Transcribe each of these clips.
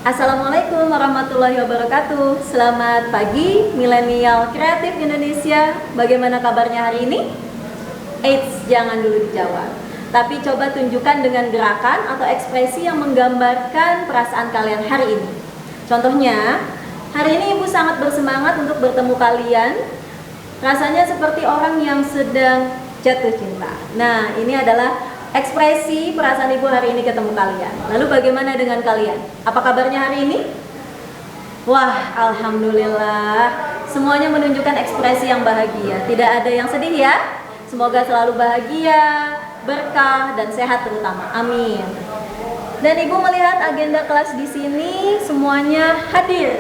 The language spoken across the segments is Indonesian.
Assalamualaikum warahmatullahi wabarakatuh. Selamat pagi milenial kreatif Indonesia. Bagaimana kabarnya hari ini? Eits, jangan dulu dijawab, tapi coba tunjukkan dengan gerakan atau ekspresi yang menggambarkan perasaan kalian hari ini. Contohnya, hari ini Ibu sangat bersemangat untuk bertemu kalian. Rasanya seperti orang yang sedang jatuh cinta. Nah, ini adalah ekspresi perasaan Ibu hari ini ketemu kalian. Lalu bagaimana dengan kalian? Apa kabarnya hari ini? Wah, alhamdulillah. Semuanya menunjukkan ekspresi yang bahagia. Tidak ada yang sedih ya. Semoga selalu bahagia, berkah dan sehat terutama. Amin. Dan Ibu melihat agenda kelas di sini semuanya hadir.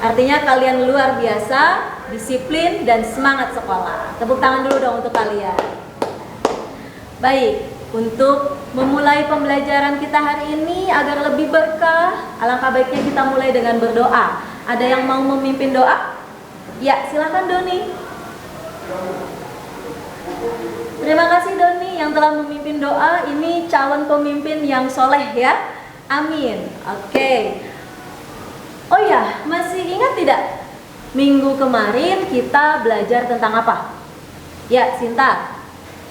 Artinya kalian luar biasa, disiplin dan semangat sekolah. Tepuk tangan dulu dong untuk kalian. Baik. Untuk memulai pembelajaran kita hari ini agar lebih berkah, alangkah baiknya kita mulai dengan berdoa. Ada yang mau memimpin doa? Ya, silakan Doni. Terima kasih Doni yang telah memimpin doa. Ini calon pemimpin yang soleh ya. Amin. Oke. Oh ya, masih ingat tidak? Minggu kemarin kita belajar tentang apa? Ya, Sinta.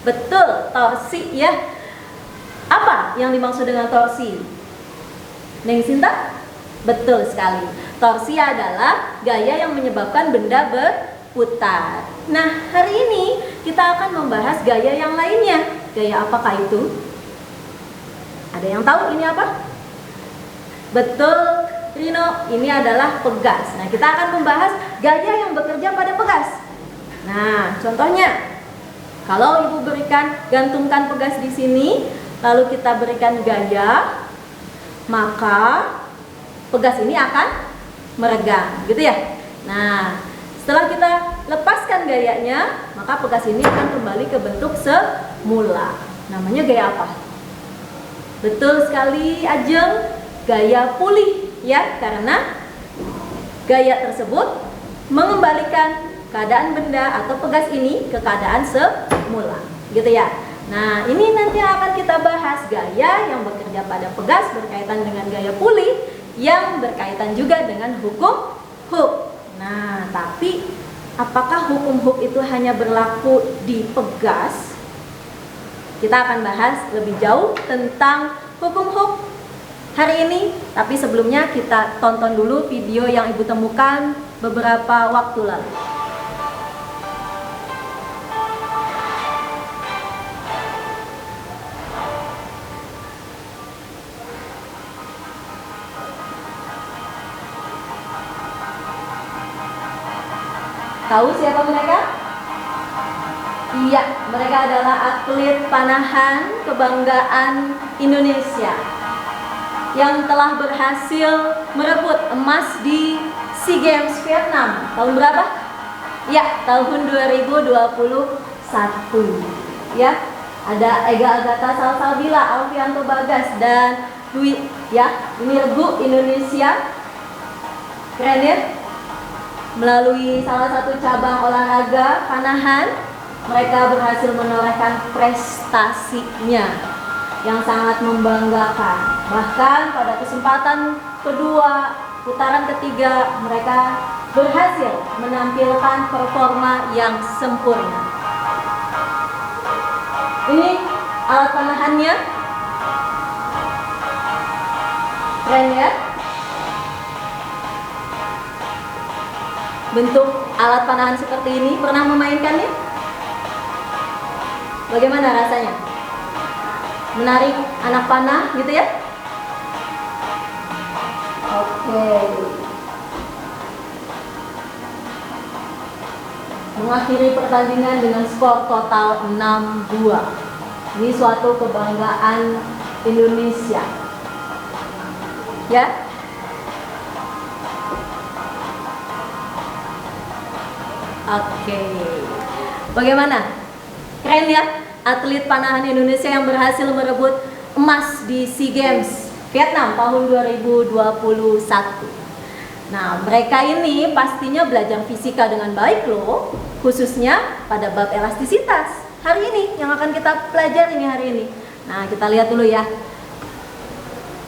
Betul, torsi ya. Apa yang dimaksud dengan torsi? Neng Sinta? Betul sekali. Torsi adalah gaya yang menyebabkan benda berputar. Nah, hari ini kita akan membahas gaya yang lainnya. Gaya apakah itu? Ada yang tahu ini apa? Betul, Rino, ini adalah pegas. Nah, kita akan membahas gaya yang bekerja pada pegas. Nah, contohnya kalau Ibu berikan gantungkan pegas di sini, lalu kita berikan gaya, maka pegas ini akan meregang, gitu ya. Nah, setelah kita lepaskan gayanya, maka pegas ini akan kembali ke bentuk semula. Namanya gaya apa? Betul sekali, Ajeng, gaya pulih, ya, karena gaya tersebut mengembalikan keadaan benda atau pegas ini ke keadaan semula, gitu ya. Nah, ini nanti akan kita bahas gaya yang bekerja pada pegas berkaitan dengan gaya pulih yang berkaitan juga dengan hukum Hooke. Nah, tapi apakah hukum Hooke itu hanya berlaku di pegas? Kita akan bahas lebih jauh tentang hukum Hooke hari ini, tapi sebelumnya kita tonton dulu video yang Ibu temukan beberapa waktu lalu. Tahu siapa mereka? Iya, mereka adalah atlet panahan kebanggaan Indonesia yang telah berhasil merebut emas di SEA Games Vietnam. Tahun berapa? Ya, tahun 2021. Ya, ada Ega Agatha Salsabila, Alfianto Bagas dan Dwi. Ya, ini regu Indonesia. Keren ya? Melalui salah satu cabang olahraga panahan, mereka berhasil menorehkan prestasinya yang sangat membanggakan. Bahkan pada kesempatan kedua, putaran ketiga, mereka berhasil menampilkan performa yang sempurna. Ini alat panahannya. Keren ya? Bentuk alat panahan seperti ini, pernah memainkannya? Bagaimana rasanya? Menarik anak panah gitu ya? Oke. Mengakhiri pertandingan dengan skor total 6-2. Ini suatu kebanggaan Indonesia. Ya? Oke. Bagaimana? Keren ya? Atlet panahan Indonesia yang berhasil merebut emas di SEA Games Vietnam tahun 2021. Nah, mereka ini pastinya belajar fisika dengan baik loh, khususnya pada bab elastisitas. Hari ini yang akan kita pelajari hari ini. Nah, kita lihat dulu ya.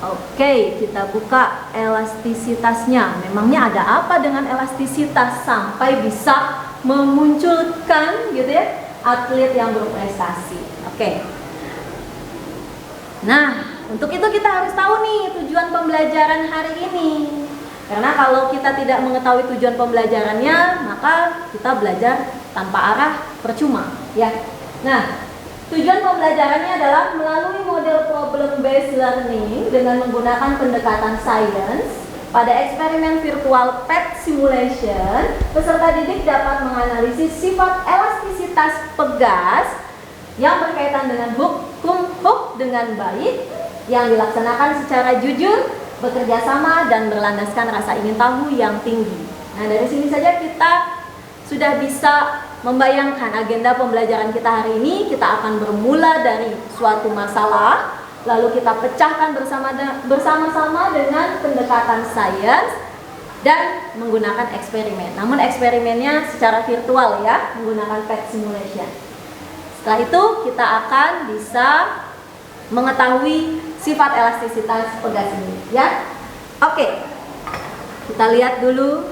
Oke, kita buka elastisitasnya. Memangnya ada apa dengan elastisitas sampai bisa memunculkan gitu ya atlet yang berprestasi? Oke. Nah, untuk itu kita harus tahu nih tujuan pembelajaran hari ini. Karena kalau kita tidak mengetahui tujuan pembelajarannya, maka kita belajar tanpa arah percuma, ya. Nah, tujuan pembelajarannya adalah melalui model problem based learning dengan menggunakan pendekatan sains. Pada eksperimen virtual PET simulation, peserta didik dapat menganalisis sifat elastisitas pegas yang berkaitan dengan hukum hook dengan baik yang dilaksanakan secara jujur, bekerja sama, dan berlandaskan rasa ingin tahu yang tinggi. Nah, dari sini saja kita sudah bisa membayangkan agenda pembelajaran kita hari ini. Kita akan bermula dari suatu masalah, lalu kita pecahkan bersama-sama dengan pendekatan sains dan menggunakan eksperimen. Namun eksperimennya secara virtual ya, menggunakan PET simulation. Setelah itu kita akan bisa mengetahui sifat elastisitas pegas ini, ya. Oke, kita lihat dulu.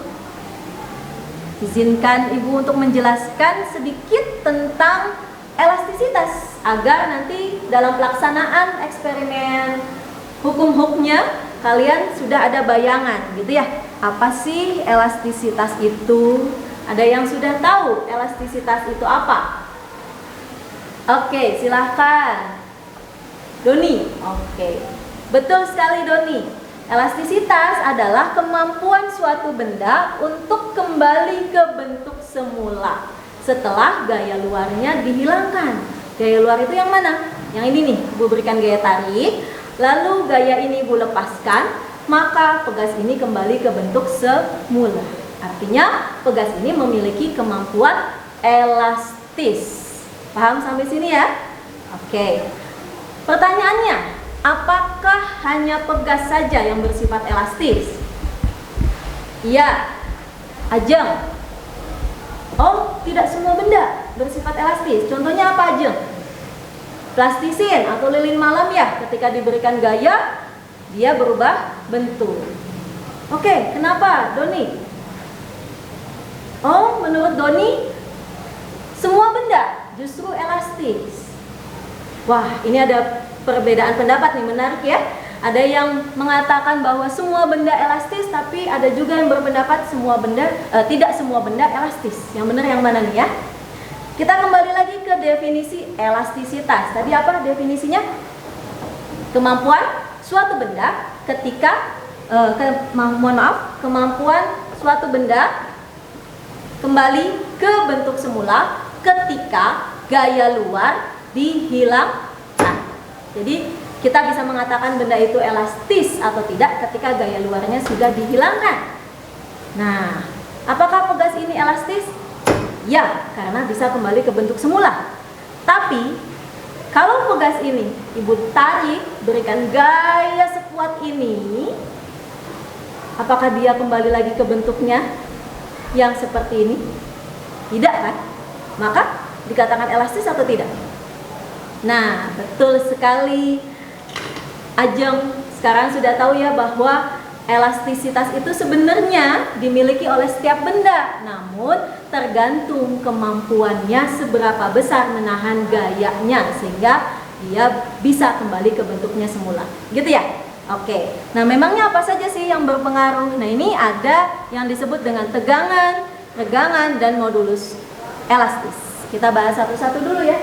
Izinkan Ibu untuk menjelaskan sedikit tentang elastisitas agar nanti dalam pelaksanaan eksperimen hukum-hukumnya kalian sudah ada bayangan gitu ya. Apa sih elastisitas itu? Ada yang sudah tahu elastisitas itu apa? Oke, silahkan Doni. Oke, betul sekali Doni. Elastisitas adalah kemampuan suatu benda untuk kembali ke bentuk semula setelah gaya luarnya dihilangkan. Gaya luar itu yang mana? Yang ini nih, Ibu berikan gaya tarik, lalu gaya ini Ibu lepaskan, maka pegas ini kembali ke bentuk semula. Artinya pegas ini memiliki kemampuan elastis. Paham sampai sini ya? Oke. Pertanyaannya, apakah hanya pegas saja yang bersifat elastis? Iya, Ajeng. Oh, tidak semua benda bersifat elastis. Contohnya apa, Ajeng? Plastisin atau lilin malam ya, ketika diberikan gaya, dia berubah bentuk. Oke, kenapa, Doni? Oh, menurut Doni, semua benda justru elastis. Wah, ini ada perbedaan pendapat nih, menarik ya. Ada yang mengatakan bahwa semua benda elastis, tapi ada juga yang berpendapat tidak semua benda elastis. Yang benar yang mana nih ya? Kita kembali lagi ke definisi elastisitas. Tadi apa definisinya? Kemampuan suatu benda kemampuan suatu benda kembali ke bentuk semula ketika gaya luar dihilangkan. Jadi kita bisa mengatakan benda itu elastis atau tidak ketika gaya luarnya sudah dihilangkan. Nah, apakah pegas ini elastis? Ya, karena bisa kembali ke bentuk semula. Tapi kalau pegas ini Ibu tarik, berikan gaya sekuat ini, apakah dia kembali lagi ke bentuknya yang seperti ini? Tidak kan? Maka dikatakan elastis atau tidak? Nah, betul sekali Ajeng. Sekarang sudah tahu ya bahwa elastisitas itu sebenarnya dimiliki oleh setiap benda, namun tergantung kemampuannya seberapa besar menahan gayanya sehingga dia bisa kembali ke bentuknya semula. Gitu ya? Oke. Nah, memangnya apa saja sih yang berpengaruh? Nah, ini ada yang disebut dengan tegangan, regangan, dan modulus elastis. Kita bahas satu-satu dulu ya.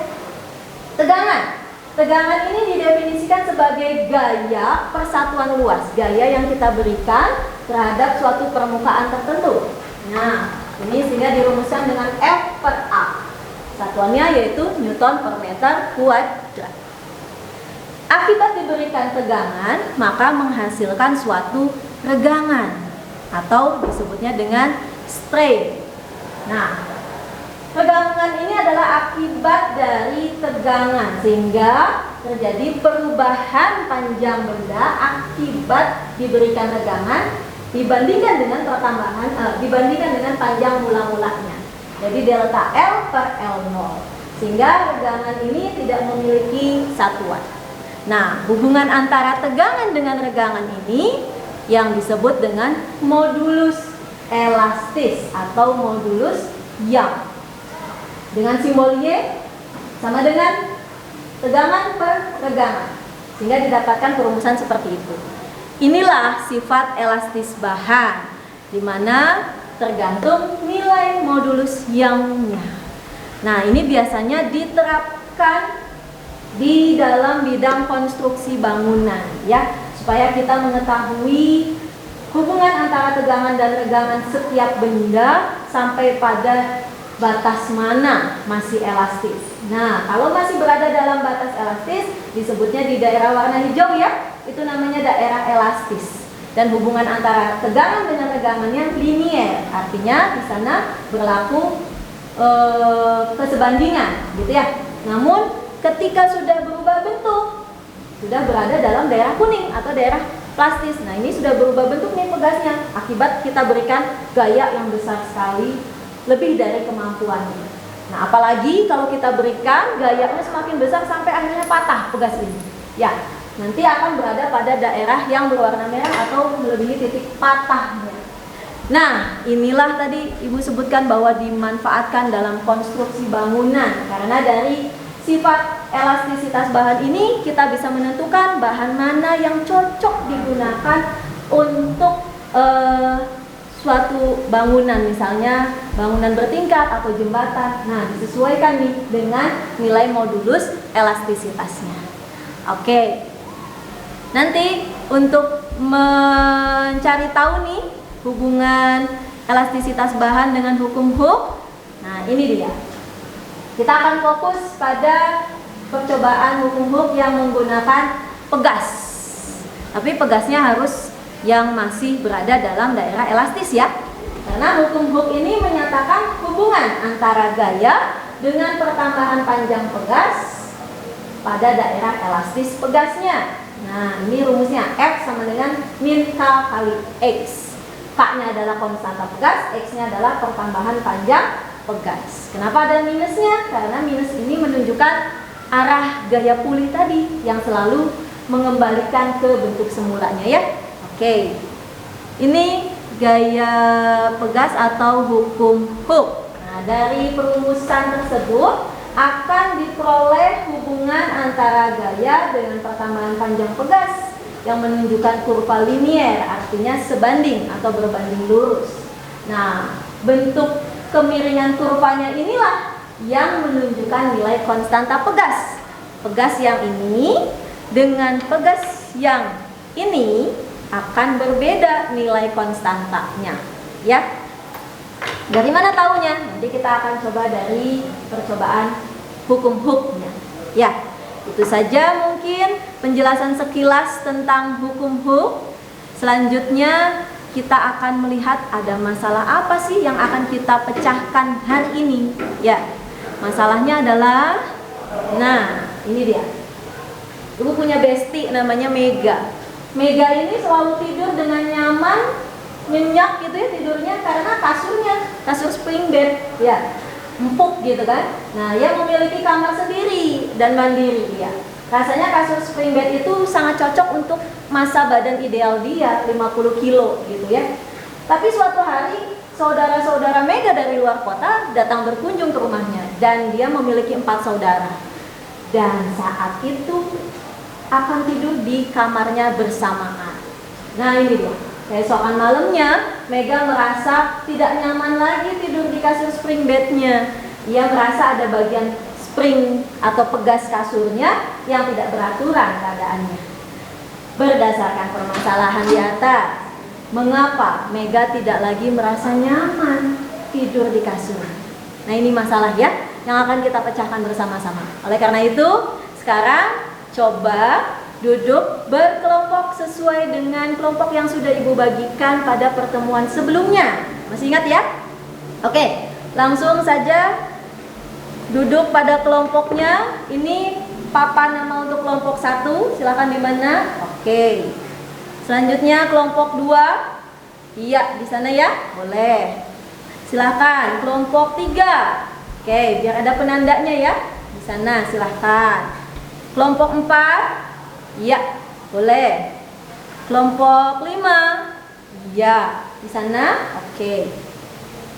Tegangan. Tegangan ini didefinisikan sebagai gaya persatuan luas, gaya yang kita berikan terhadap suatu permukaan tertentu. Nah, ini sehingga dirumuskan dengan F per A. Satuannya yaitu Newton per meter kuadrat. Akibat diberikan tegangan, maka menghasilkan suatu regangan atau disebutnya dengan strain. Nah, regangan ini adalah akibat dari tegangan sehingga terjadi perubahan panjang benda akibat diberikan regangan dibandingkan dengan panjang mula-mulanya. Jadi delta L per L0. Sehingga regangan ini tidak memiliki satuan. Nah, hubungan antara tegangan dengan regangan ini yang disebut dengan modulus elastis atau modulus Young. Dengan simbol Y sama dengan tegangan per regangan, sehingga didapatkan perumusan seperti itu. Inilah sifat elastis bahan, di mana tergantung nilai modulus Young-nya. Nah, ini biasanya diterapkan di dalam bidang konstruksi bangunan, ya, supaya kita mengetahui hubungan antara tegangan dan regangan setiap benda sampai pada batas mana masih elastis. Nah, kalau masih berada dalam batas elastis, disebutnya di daerah warna hijau, ya, itu namanya daerah elastis. Dan hubungan antara tegangan dengan regangannya linier, artinya di sana berlaku kesebandingan, gitu ya. Namun ketika sudah berubah bentuk, sudah berada dalam daerah kuning atau daerah plastis. Nah, ini sudah berubah bentuk nih pegasnya, akibat kita berikan gaya yang besar sekali, lebih dari kemampuannya. Nah, apalagi kalau kita berikan gayanya semakin besar sampai akhirnya patah pegas ini, ya, nanti akan berada pada daerah yang berwarna merah atau melebihi titik patahnya. Nah, inilah tadi Ibu sebutkan bahwa dimanfaatkan dalam konstruksi bangunan, karena dari sifat elastisitas bahan ini kita bisa menentukan bahan mana yang cocok digunakan untuk suatu bangunan, misalnya bangunan bertingkat atau jembatan. Nah, disesuaikan nih dengan nilai modulus elastisitasnya. Oke. Nanti untuk mencari tahu nih hubungan elastisitas bahan dengan hukum Hooke. Nah, ini dia. Kita akan fokus pada percobaan hukum Hooke yang menggunakan pegas. Tapi pegasnya harus yang masih berada dalam daerah elastis, ya. Karena hukum Hooke ini menyatakan hubungan antara gaya dengan pertambahan panjang pegas pada daerah elastis pegasnya. Nah, ini rumusnya F sama dengan min K kali X. K-nya adalah konstanta pegas, X-nya adalah pertambahan panjang pegas. Kenapa ada minusnya? Karena minus ini menunjukkan arah gaya puli tadi yang selalu mengembalikan ke bentuk semulanya, ya. Oke. Ini gaya pegas atau hukum Hooke. Nah, dari perumusan tersebut akan diperoleh hubungan antara gaya dengan pertambahan panjang pegas yang menunjukkan kurva linier, artinya sebanding atau berbanding lurus. Nah, bentuk kemiringan kurvanya inilah yang menunjukkan nilai konstanta pegas. Pegas yang ini dengan pegas yang ini akan berbeda nilai konstantanya, ya. Dari mana taunya? Nanti kita akan coba dari percobaan hukum Hooke-nya, ya. Itu saja mungkin penjelasan sekilas tentang hukum Hooke. Selanjutnya kita akan melihat ada masalah apa sih yang akan kita pecahkan hari ini, ya. Masalahnya adalah, nah, ini dia. Ibu punya bestie namanya Mega. Mega ini selalu tidur dengan nyaman, nyenyak gitu ya tidurnya, karena kasurnya kasur spring bed, ya, empuk gitu kan. Nah, ia memiliki kamar sendiri dan mandiri dia. Rasanya kasur spring bed itu sangat cocok untuk masa badan ideal dia, 50 kilo gitu ya. Tapi suatu hari saudara-saudara Mega dari luar kota datang berkunjung ke rumahnya, dan dia memiliki 4 saudara. Dan saat itu akan tidur di kamarnya bersamaan. Nah, ini dia. Keesokan malamnya, Mega merasa tidak nyaman lagi tidur di kasur spring bednya. Ia merasa ada bagian spring atau pegas kasurnya yang tidak beraturan keadaannya. Berdasarkan permasalahan di atas, mengapa Mega tidak lagi merasa nyaman tidur di kasur? Nah, ini masalah, ya, yang akan kita pecahkan bersama-sama. Oleh karena itu, sekarang coba duduk berkelompok sesuai dengan kelompok yang sudah Ibu bagikan pada pertemuan sebelumnya. Masih ingat, ya? Oke, langsung saja duduk pada kelompoknya. Ini papan nama untuk kelompok 1. Silakan di mana? Oke. Selanjutnya kelompok 2. Iya, di sana ya? Boleh. Silakan kelompok 3. Oke, biar ada penandanya ya. Di sana silakan. Kelompok 4. Iya, boleh. Kelompok 5. Iya, di sana. Oke.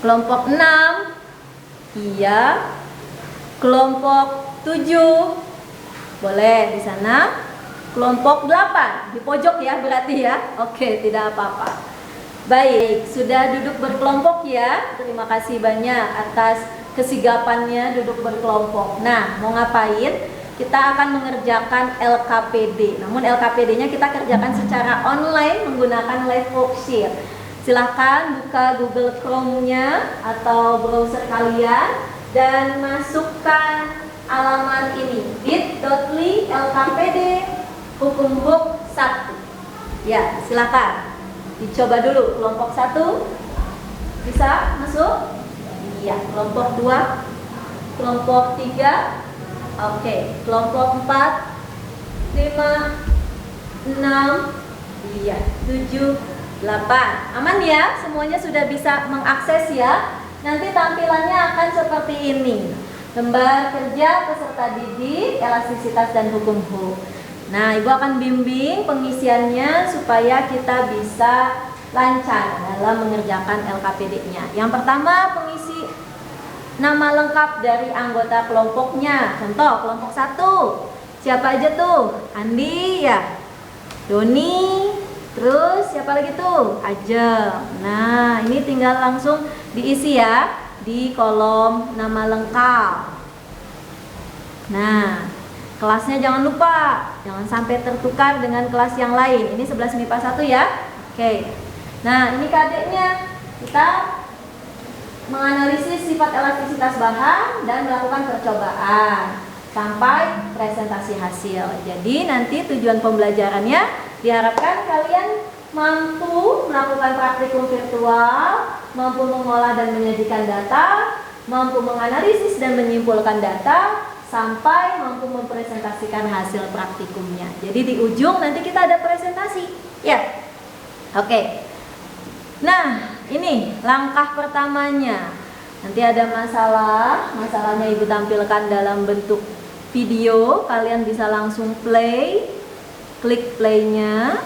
Kelompok 6. Iya. Kelompok 7. Boleh di sana. Kelompok 8 di pojok ya berarti ya. Oke, tidak apa-apa. Baik, sudah duduk berkelompok ya. Terima kasih banyak atas kesigapannya duduk berkelompok. Nah, mau ngapain? Kita akan mengerjakan LKPD. Namun LKPD-nya kita kerjakan secara online menggunakan live worksheet. Silahkan buka Google Chrome-nya atau browser kalian dan masukkan alamat ini, bit.ly LKPD hukum book 1. Ya, silakan dicoba dulu. Kelompok 1 bisa masuk? Iya. Kelompok 2, kelompok 3, oke. Kelompok 4, 5, 6, iya, 7, 8. Aman ya? Semuanya sudah bisa mengakses ya. Nanti tampilannya akan seperti ini. Lembar kerja peserta didik, elastisitas dan hukum hook. Nah, Ibu akan bimbing pengisiannya supaya kita bisa lancar dalam mengerjakan LKPD-nya. Yang pertama, pengisi nama lengkap dari anggota kelompoknya. Contoh, kelompok 1. Siapa aja tuh? Andi ya? Doni. Terus siapa lagi tuh? Ajeng. Nah, ini tinggal langsung diisi ya di kolom nama lengkap. Nah, kelasnya jangan lupa, jangan sampai tertukar dengan kelas yang lain. Ini 11 MIPA 1 ya. Oke. Nah, ini KD-nya. Kita menganalisis sifat elastisitas bahan dan melakukan percobaan sampai presentasi hasil. Jadi nanti tujuan pembelajarannya diharapkan kalian mampu melakukan praktikum virtual, mampu mengolah dan menyajikan data, mampu menganalisis dan menyimpulkan data, sampai mampu mempresentasikan hasil praktikumnya. Jadi di ujung nanti kita ada presentasi. Ya. Oke. Nah, ini langkah pertamanya. Nanti ada masalah. Masalahnya Ibu tampilkan dalam bentuk video. Kalian bisa langsung play. Klik play-nya.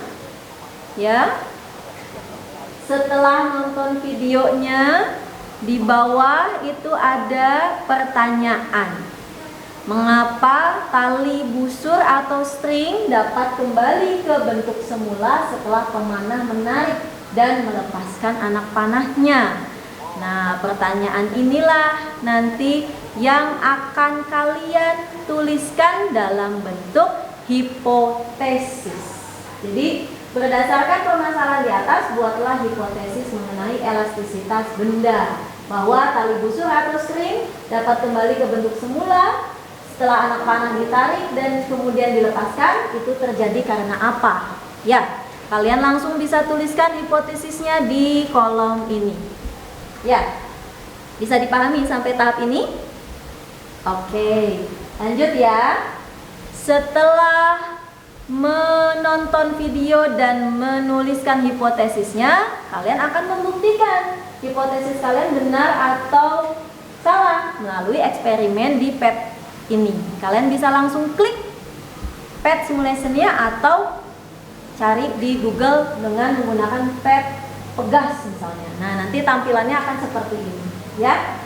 Ya. Setelah nonton videonya, di bawah itu ada pertanyaan. Mengapa tali busur atau string dapat kembali ke bentuk semula setelah pemanah menarik dan melepaskan anak panahnya? Nah, pertanyaan inilah nanti yang akan kalian tuliskan dalam bentuk hipotesis. Jadi, berdasarkan permasalahan di atas, buatlah hipotesis mengenai elastisitas benda. Bahwa tali busur atau string dapat kembali ke bentuk semula setelah anak panah ditarik dan kemudian dilepaskan. Itu terjadi karena apa? Ya, kalian langsung bisa tuliskan hipotesisnya di kolom ini. Ya, bisa dipahami sampai tahap ini? Oke, lanjut ya. Setelah menonton video dan menuliskan hipotesisnya, kalian akan membuktikan hipotesis kalian benar atau salah melalui eksperimen di pad ini. Kalian bisa langsung klik pad simulation-nya atau cari di Google dengan menggunakan pad Pegas misalnya. Nah, nanti tampilannya akan seperti ini ya.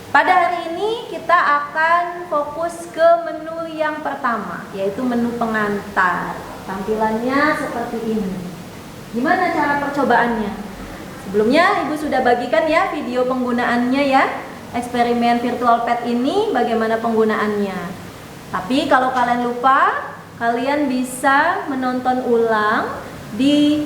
Pada hari ini kita akan fokus ke menu yang pertama, yaitu menu pengantar. Tampilannya seperti ini. Gimana cara percobaannya? Sebelumnya Ibu sudah bagikan ya video penggunaannya ya. Eksperimen virtual pad ini bagaimana penggunaannya. Tapi kalau kalian lupa, kalian bisa menonton ulang di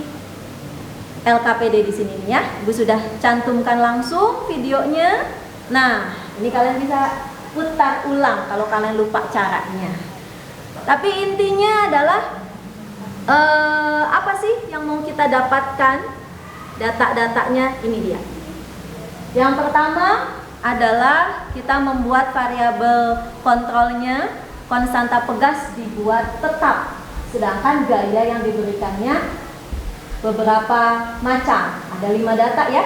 LKPD di sini ya. Ibu sudah cantumkan langsung videonya. Nah, ini kalian bisa putar ulang kalau kalian lupa caranya. Tapi intinya adalah apa sih yang mau kita dapatkan? Data-datanya ini dia. Yang pertama adalah kita membuat variabel kontrolnya, konstanta Pegas dibuat tetap, sedangkan gaya yang diberikannya beberapa macam, ada 5 data ya,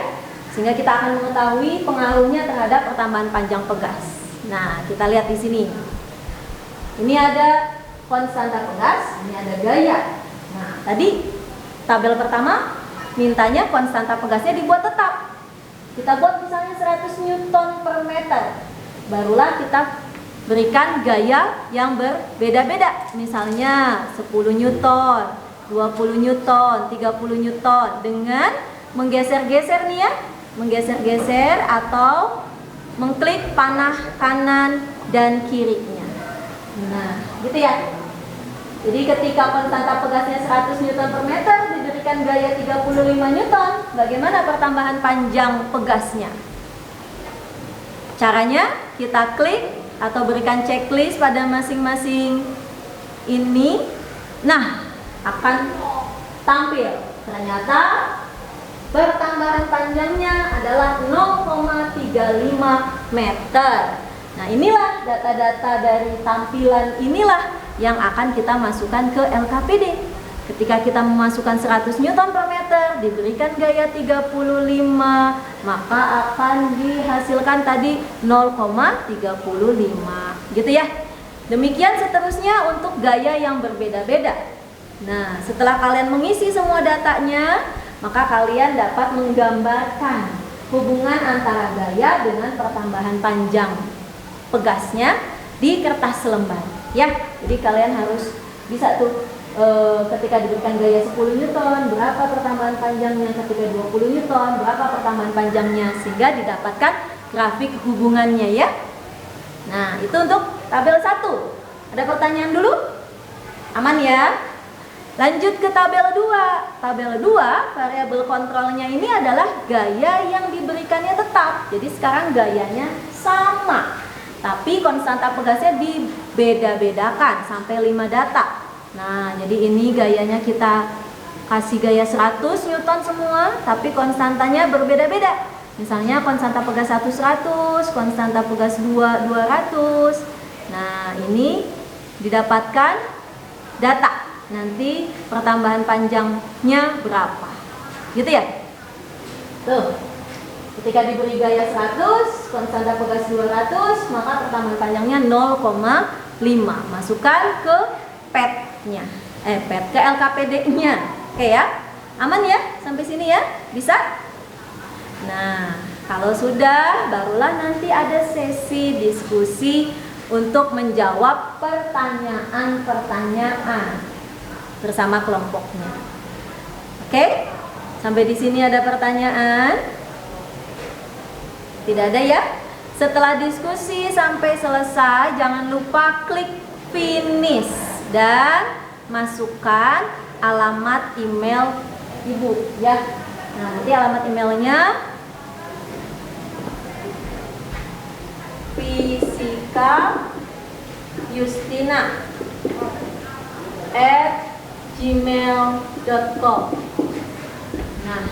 sehingga kita akan mengetahui pengaruhnya terhadap pertambahan panjang Pegas. Nah, kita lihat di sini. Ini ada konstanta pegas, ini ada gaya. Nah, tadi tabel pertama mintanya konstanta pegasnya dibuat tetap. Kita buat misalnya 100 Newton per meter. Barulah kita berikan gaya yang berbeda-beda. Misalnya 10 Newton, 20 Newton, 30 Newton dengan menggeser-geser nih ya. Menggeser-geser atau mengklik panah kanan dan kirinya. Nah, gitu ya. Jadi ketika konstanta pegasnya 100 Newton per meter diberikan gaya 35 Newton, bagaimana pertambahan panjang pegasnya? Caranya kita klik atau berikan checklist pada masing-masing ini. Nah, akan tampil. Ternyata pertambahan panjangnya adalah 0,35 meter. Nah, inilah data-data dari tampilan inilah yang akan kita masukkan ke LKPD. Ketika kita memasukkan 100 Newton per meter diberikan gaya 35, maka akan dihasilkan tadi 0,35 gitu ya. Demikian seterusnya untuk gaya yang berbeda-beda. Nah, setelah kalian mengisi semua datanya, maka kalian dapat menggambarkan hubungan antara gaya dengan pertambahan panjang pegasnya di kertas selembar ya. Jadi kalian harus bisa tuh ketika diberikan gaya 10 Newton berapa pertambahan panjangnya, ketika 20 Newton berapa pertambahan panjangnya, sehingga didapatkan grafik hubungannya ya. Nah, itu untuk tabel 1. Ada pertanyaan dulu? Aman ya? Lanjut ke tabel 2. Tabel 2 variabel kontrolnya ini adalah gaya yang diberikannya tetap. Jadi sekarang gayanya sama, tapi konstanta pegasnya dibeda-bedakan sampai 5 data. Nah, jadi ini gayanya kita kasih gaya 100 Newton semua, tapi konstantanya berbeda-beda. Misalnya konstanta pegas 1 100, konstanta pegas 2 200. Nah, ini didapatkan data. Nanti pertambahan panjangnya berapa. Gitu ya? Tuh. Ketika diberi gaya 100, konstanta pegas 200, maka pertambahan panjangnya 0,5. Masukkan ke PET-nya. PET ke LKPD-nya. Oke ya? Aman ya? Sampai sini ya? Bisa? Nah, kalau sudah, barulah nanti ada sesi diskusi untuk menjawab pertanyaan-pertanyaan bersama kelompoknya. Oke? Sampai di sini ada pertanyaan? Tidak ada ya? Setelah diskusi sampai selesai, jangan lupa klik finish dan masukkan alamat email ibu ya. Nah, nanti alamat emailnya fisika.yustina@gmail.com. Nah,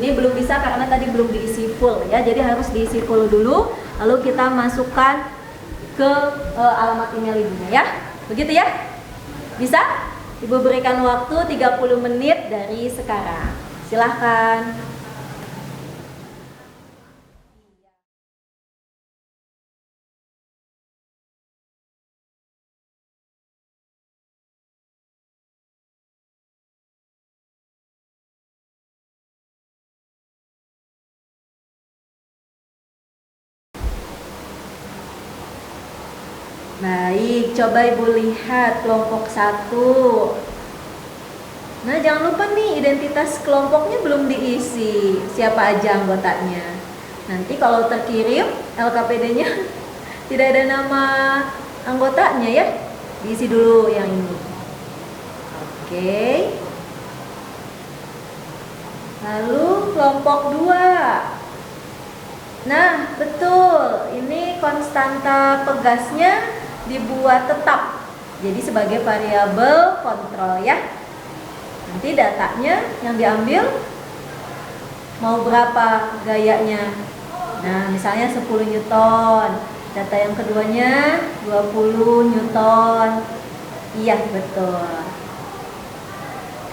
ini belum bisa karena tadi belum diisi full ya. Jadi harus diisi full dulu, lalu kita masukkan ke alamat email ibunya ya. Begitu ya? Bisa? Ibu berikan waktu 30 menit dari sekarang. Silahkan. Baik, coba Ibu lihat kelompok 1. Nah, jangan lupa nih identitas kelompoknya belum diisi. Siapa aja anggotanya. Nanti kalau terkirim LKPD-nya tidak ada nama anggotanya ya. Diisi dulu yang ini. Oke. Lalu kelompok 2. Nah, betul. Ini konstanta pegasnya dibuat tetap. Jadi sebagai variabel kontrol ya. Nanti datanya yang diambil mau berapa gayanya. Nah, misalnya 10 Newton. Data yang keduanya 20 Newton. Iya, betul.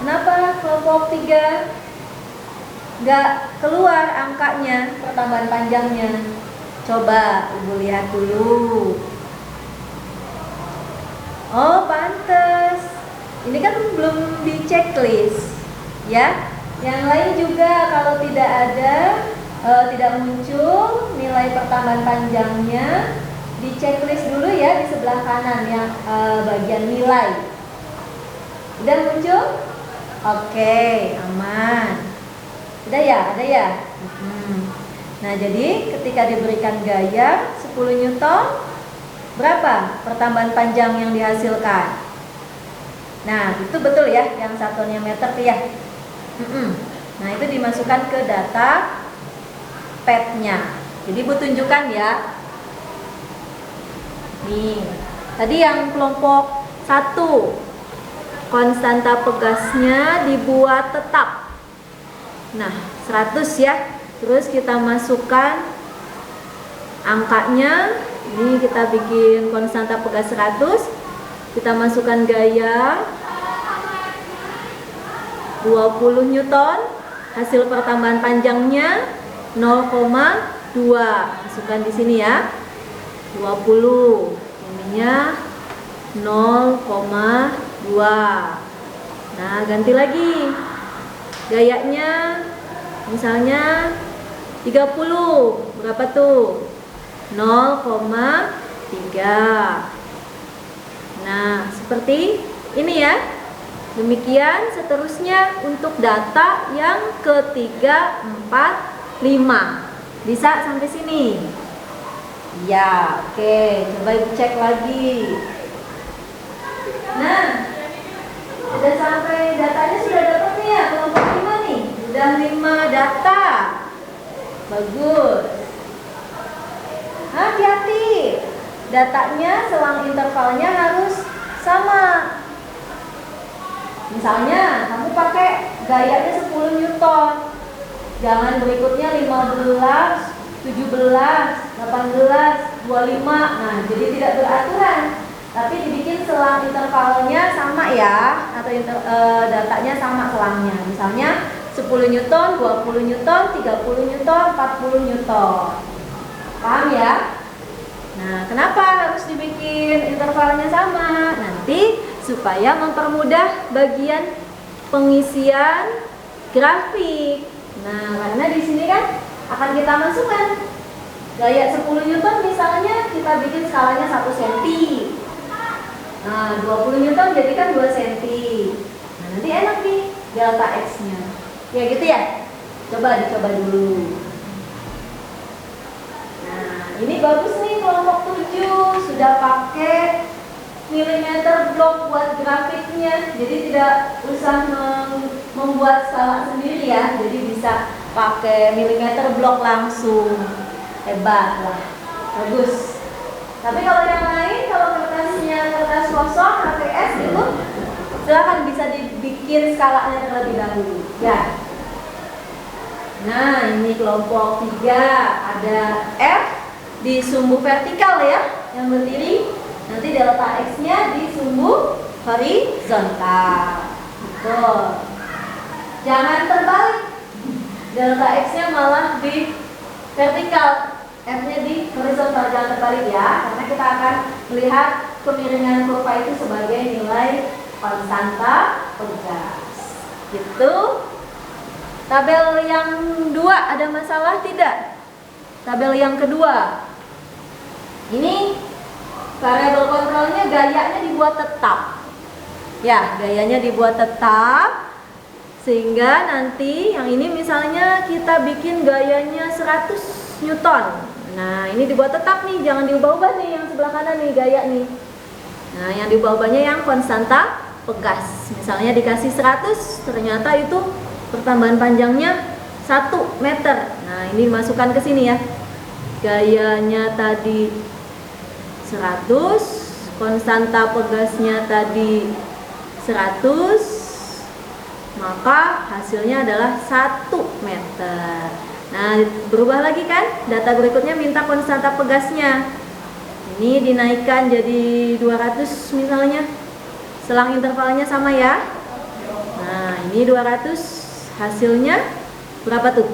Kenapa kelompok 3 nggak keluar angkanya, pertambahan panjangnya? Coba Ibu lihat dulu. Oh, pantes. Ini kan belum di checklist, ya. Yang lain juga kalau tidak ada, tidak muncul nilai pertambahan panjangnya, di checklist dulu ya di sebelah kanan yang bagian nilai. Udah muncul? Oke, aman. Udah ya, ada ya. Nah, jadi ketika diberikan gaya 10 Newton, berapa pertambahan panjang yang dihasilkan? Nah, itu betul ya, yang satuannya meter tuh ya. Nah, itu dimasukkan ke data pad-nya. Jadi Bu tunjukkan ya. Nih, tadi yang kelompok 1, konstanta pegasnya dibuat tetap. Nah, 100 ya. Terus kita masukkan angkanya. Ini kita bikin konstanta pegas 100. Kita masukkan gaya 20 Newton. Hasil pertambahan panjangnya 0,2. Masukkan di sini ya. 20. Ininya 0,2. Nah, ganti lagi. Gayanya misalnya 30. Berapa tuh? 0,3. Nah, seperti ini ya. Demikian seterusnya untuk data yang ketiga, 4, 5. Bisa sampai sini? Ya, oke. Coba Ibu cek lagi. Nah, sudah sampai datanya sudah dapat nih ya, kelompok 5 nih. Sudah 5 data. Bagus. Hati-hati. Datanya selang intervalnya harus sama. Misalnya kamu pakai gayanya 10 Newton. Jangan berikutnya 15, 17, 18, 25. Nah, jadi tidak beraturan. Tapi dibikin selang intervalnya sama ya, atau datanya sama selangnya. Misalnya 10 Newton, 20 Newton, 30 Newton, 40 Newton. Paham ya? Nah, kenapa harus dibikin intervalnya sama? Nanti supaya mempermudah bagian pengisian grafik. Nah, karena di sini kan akan kita masukkan gaya 10 Newton misalnya kita bikin skalanya 1 cm. Nah, 20 Newton jadikan 2 cm. Nah, nanti enak nih delta X-nya. Ya gitu ya? Coba dicoba dulu. Ini bagus nih kelompok 7 sudah pakai milimeter blok buat grafiknya. Jadi tidak usah membuat skala sendiri ya. Jadi bisa pakai milimeter blok langsung. Hebat lah. Bagus. Tapi kalau yang lain, kalau kertasnya kertas kosong HVS itu silahkan bisa dibikin skalanya terlebih dahulu ya. Nah, ini kelompok 3 ada F di sumbu vertikal ya, yang berdiri. Nanti delta X-nya di sumbu horizontal. Betul. Jangan terbalik. Delta X-nya malah di vertikal, F-nya di horizontal. Jangan terbalik ya, karena kita akan melihat kemiringan kurva itu sebagai nilai konstanta pegas. Gitu. Tabel yang 2 ada masalah tidak? Tabel yang kedua. Ini variabel kontrolnya gayanya dibuat tetap. Ya, gayanya dibuat tetap. Sehingga nanti yang ini misalnya kita bikin gayanya 100 Newton. Nah, ini dibuat tetap nih, jangan diubah-ubah nih yang sebelah kanan nih gaya nih. Nah, yang diubah-ubahnya yang konstanta pegas. Misalnya dikasih 100, ternyata itu pertambahan panjangnya 1 meter. Nah, ini masukkan ke sini ya. Gayanya tadi 100, konstanta pegasnya tadi 100, maka hasilnya adalah 1 meter. Nah, berubah lagi kan? Data berikutnya minta konstanta pegasnya. Ini dinaikkan jadi 200 misalnya. Selang intervalnya sama ya. Nah, ini 200, hasilnya berapa tuh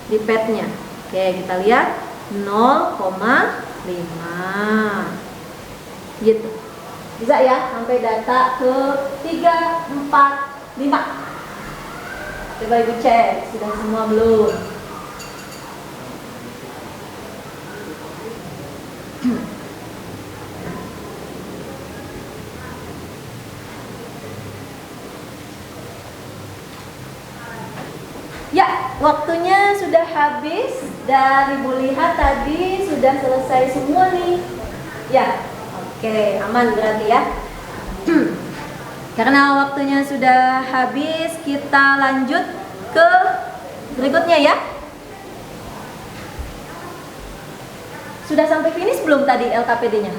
di padnya? Oke, kita lihat 0,5 gitu Bisa ya, sampai data ke 3, 4, 5. Coba Ibu cek, sudah semua belum? Ya, waktunya sudah habis dan Ibu lihat tadi sudah selesai semua nih. Ya, oke, aman berarti ya. Karena waktunya sudah habis, kita lanjut ke berikutnya ya. Sudah sampai finish belum tadi LKPD-nya?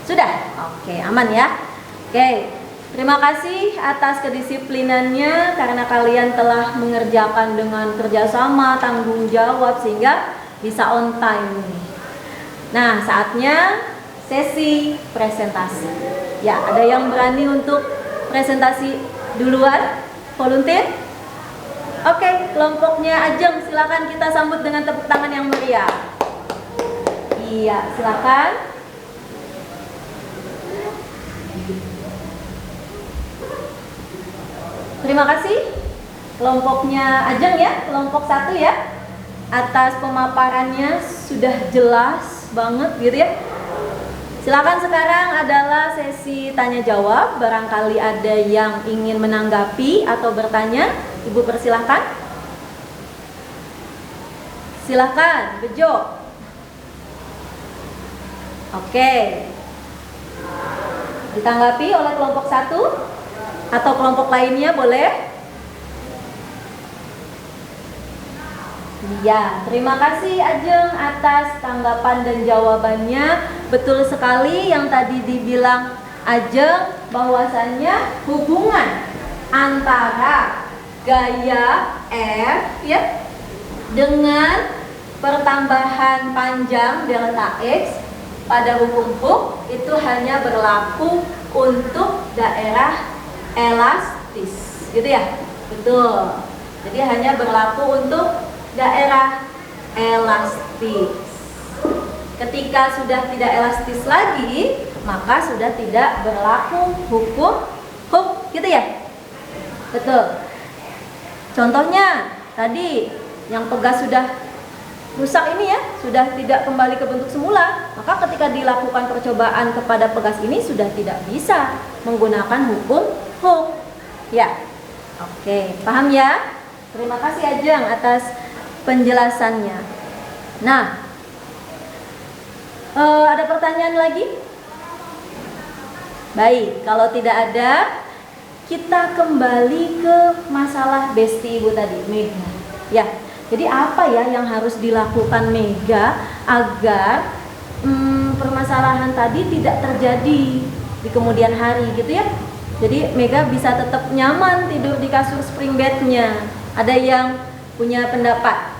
Sudah? Oke, aman ya. Oke. Terima kasih atas kedisiplinannya karena kalian telah mengerjakan dengan kerjasama, tanggung jawab sehingga bisa on time. Nah, saatnya sesi presentasi. Ya, ada yang berani untuk presentasi duluan? Volunteer? Oke, kelompoknya Ajeng, silakan kita sambut dengan tepuk tangan yang meriah. Iya, silakan. Terima kasih kelompoknya Ajeng ya, kelompok 1 ya. Atas pemaparannya sudah jelas banget gitu ya. Silakan sekarang adalah sesi tanya jawab. Barangkali ada yang ingin menanggapi atau bertanya, Ibu persilahkan. Silakan, Bejo. Oke. Ditanggapi oleh kelompok 1 atau kelompok lainnya boleh? Ya, terima kasih Ajeng atas tanggapan dan jawabannya. Betul sekali yang tadi dibilang Ajeng, bahwasannya hubungan antara gaya F ya dengan pertambahan panjang delta X pada hukum Hooke itu hanya berlaku untuk daerah elastis, gitu ya? Betul. Jadi hanya berlaku untuk daerah elastis. Ketika sudah tidak elastis lagi, maka sudah tidak berlaku hukum Hooke, gitu ya? Betul. Contohnya tadi yang pegas sudah rusak ini ya, sudah tidak kembali ke bentuk semula, maka ketika dilakukan percobaan kepada pegas ini sudah tidak bisa menggunakan hukum Hooke. Ya, oke, paham ya? Terima kasih Ajeng atas penjelasannya. Nah, ada pertanyaan lagi? Baik, kalau tidak ada, kita kembali ke masalah bestie Ibu tadi, Mega. Ya, jadi apa ya yang harus dilakukan Mega agar permasalahan tadi tidak terjadi di kemudian hari gitu ya? Jadi Mega bisa tetap nyaman tidur di kasur spring bednya. Ada yang punya pendapat?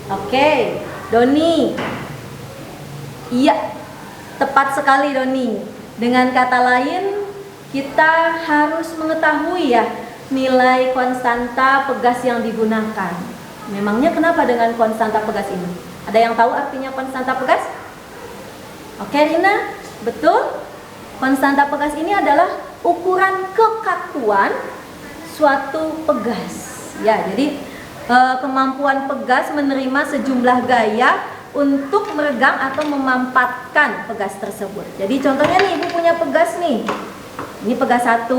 Oke, Doni. Iya, tepat sekali Doni. Dengan kata lain, kita harus mengetahui ya nilai konstanta pegas yang digunakan. Memangnya kenapa dengan konstanta pegas ini? Ada yang tahu artinya konstanta pegas? Oke Rina, betul. Konstanta pegas ini adalah ukuran kekakuan suatu pegas. Ya, jadi kemampuan pegas menerima sejumlah gaya untuk meregang atau memampatkan pegas tersebut. Jadi contohnya nih, Ibu punya pegas nih. Ini pegas 1,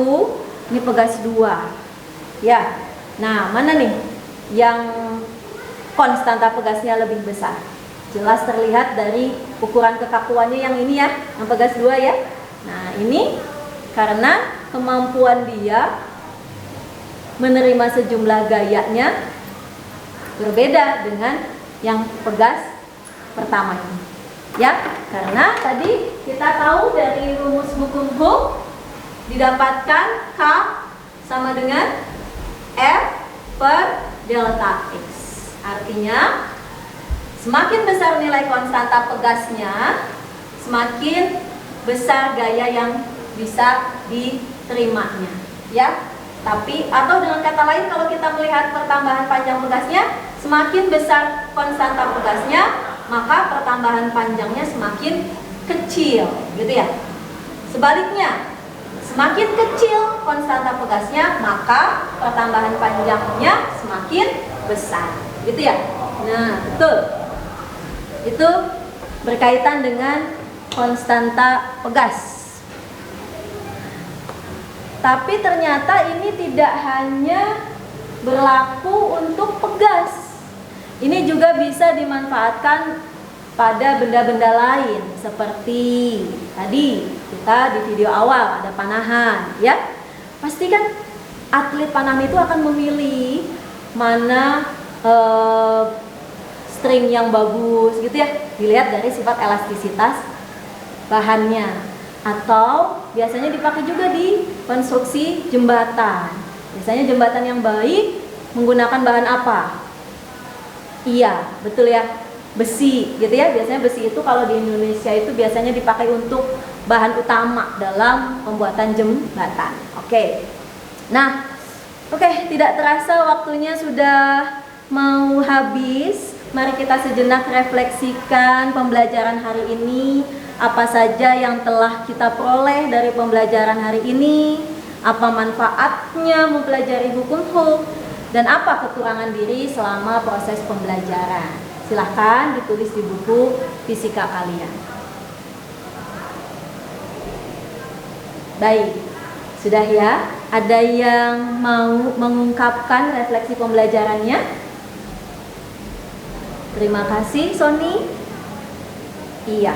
ini pegas 2. Ya. Nah, mana nih yang konstanta pegasnya lebih besar? Jelas terlihat dari ukuran kekakuannya yang ini ya, yang pegas 2 ya. Nah, ini karena kemampuan dia menerima sejumlah gayanya berbeda dengan yang pegas pertama ini. Ya, karena tadi kita tahu dari rumus hukum Hooke didapatkan K sama dengan F per delta X. Artinya semakin besar nilai konstanta pegasnya, semakin besar gaya yang bisa diterimanya, ya. Tapi atau dengan kata lain, kalau kita melihat pertambahan panjang pegasnya, semakin besar konstanta pegasnya, maka pertambahan panjangnya semakin kecil, gitu ya. Sebaliknya, semakin kecil konstanta pegasnya, maka pertambahan panjangnya semakin besar. Gitu ya? Nah, betul. Itu berkaitan dengan konstanta pegas. Tapi ternyata ini tidak hanya berlaku untuk pegas. Ini juga bisa dimanfaatkan pada benda-benda lain, seperti tadi kita di video awal ada panahan, ya. Pasti kan atlet panahan itu akan memilih mana string yang bagus gitu ya, dilihat dari sifat elastisitas bahannya. Atau biasanya dipakai juga di konstruksi jembatan. Biasanya jembatan yang baik menggunakan bahan apa? Iya, betul ya, besi gitu ya. Biasanya besi itu kalau di Indonesia itu biasanya dipakai untuk bahan utama dalam pembuatan jembatan. Oke. Nah, tidak terasa waktunya sudah mau habis. Mari kita sejenak refleksikan pembelajaran hari ini. Apa saja yang telah kita peroleh dari pembelajaran hari ini? Apa manfaatnya mempelajari hukum dan apa kekurangan diri selama proses pembelajaran? Silahkan ditulis di buku fisika kalian. Baik, sudah ya? Ada yang mau mengungkapkan refleksi pembelajarannya? Terima kasih, Sony. Iya.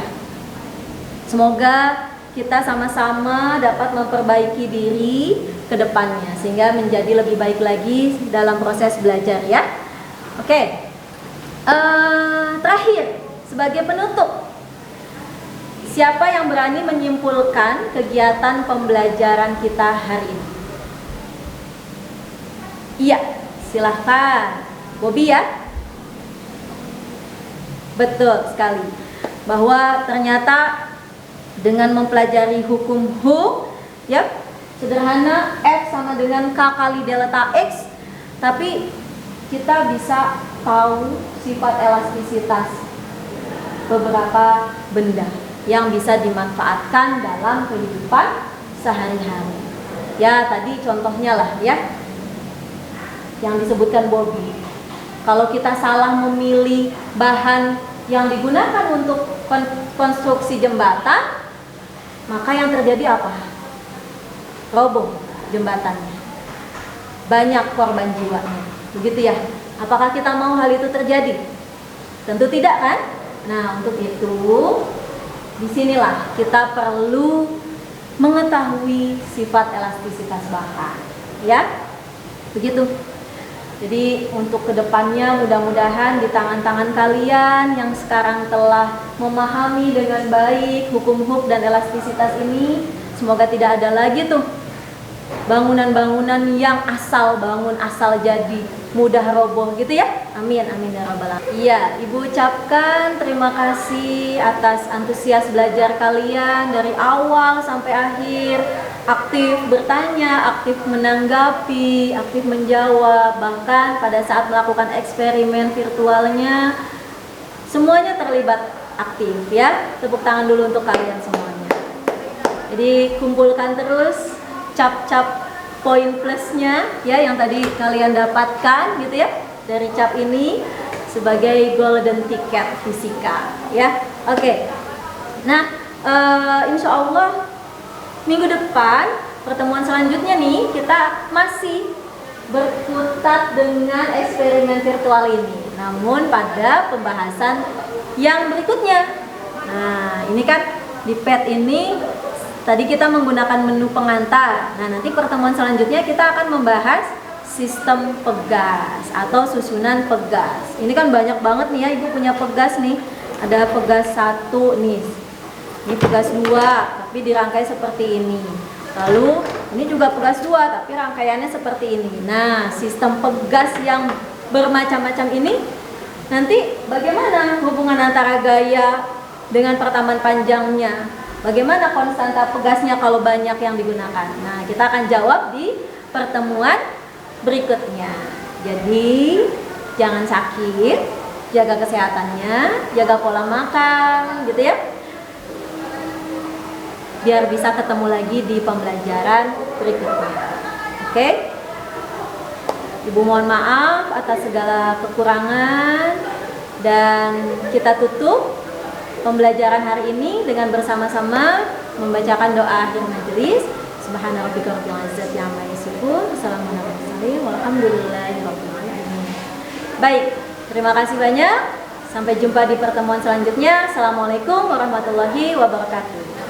Semoga kita sama-sama dapat memperbaiki diri ke depannya sehingga menjadi lebih baik lagi dalam proses belajar ya. Oke. Terakhir, sebagai penutup, siapa yang berani menyimpulkan kegiatan pembelajaran kita hari ini? Iya, silahkan. Bobby ya. Betul sekali. Bahwa ternyata dengan mempelajari hukum ya, sederhana, F sama dengan K kali delta X, tapi kita bisa tahu sifat elastisitas beberapa benda yang bisa dimanfaatkan dalam kehidupan sehari-hari. Ya, tadi contohnya lah ya, yang disebutkan Bobby. Kalau kita salah memilih bahan yang digunakan untuk konstruksi jembatan, maka yang terjadi apa? Roboh jembatannya. Banyak korban jiwanya. Begitu ya. Apakah kita mau hal itu terjadi? Tentu tidak kan? Nah, untuk itu disinilah kita perlu mengetahui sifat elastisitas bahan. Ya. Begitu. Jadi untuk kedepannya mudah-mudahan di tangan-tangan kalian yang sekarang telah memahami dengan baik hukum Hooke dan elastisitas ini, semoga tidak ada lagi tuh bangunan-bangunan yang asal bangun asal jadi mudah roboh gitu ya. Amin amin ya rabbal alamin. Iya, Ibu ucapkan terima kasih atas antusias belajar kalian dari awal sampai akhir. Aktif bertanya, aktif menanggapi, aktif menjawab, bahkan pada saat melakukan eksperimen virtualnya semuanya terlibat aktif ya. Tepuk tangan dulu untuk kalian semuanya. Jadi kumpulkan terus cap-cap poin plusnya ya yang tadi kalian dapatkan gitu ya dari cap ini sebagai golden ticket fisika ya. Oke. Nah, insya Allah minggu depan, pertemuan selanjutnya nih, kita masih berkutat dengan eksperimen virtual ini. Namun pada pembahasan yang berikutnya. Nah, ini kan di pad ini, tadi kita menggunakan menu pengantar. Nah, nanti pertemuan selanjutnya kita akan membahas sistem pegas atau susunan pegas. Ini kan banyak banget nih ya, Ibu punya pegas nih. Ada pegas 1 nih. Ini pegas 2, tapi dirangkai seperti ini. Lalu ini juga pegas 2, tapi rangkaiannya seperti ini. Nah, sistem pegas yang bermacam-macam ini nanti bagaimana hubungan antara gaya dengan pertaman panjangnya? Bagaimana konstanta pegasnya kalau banyak yang digunakan? Nah, kita akan jawab di pertemuan berikutnya. Jadi, jangan sakit, jaga kesehatannya, jaga pola makan, gitu ya. biar bisa ketemu lagi di pembelajaran berikutnya. Oke? Ibu mohon maaf atas segala kekurangan, dan kita tutup pembelajaran hari ini dengan bersama-sama membacakan doa akhir majelis. Subhanarabbika rabbil izzati amma yasifun, wassalamun ala mursalin, walhamdulillahi rabbil alamin. Baik, terima kasih banyak. Sampai jumpa di pertemuan selanjutnya. Assalamualaikum warahmatullahi wabarakatuh.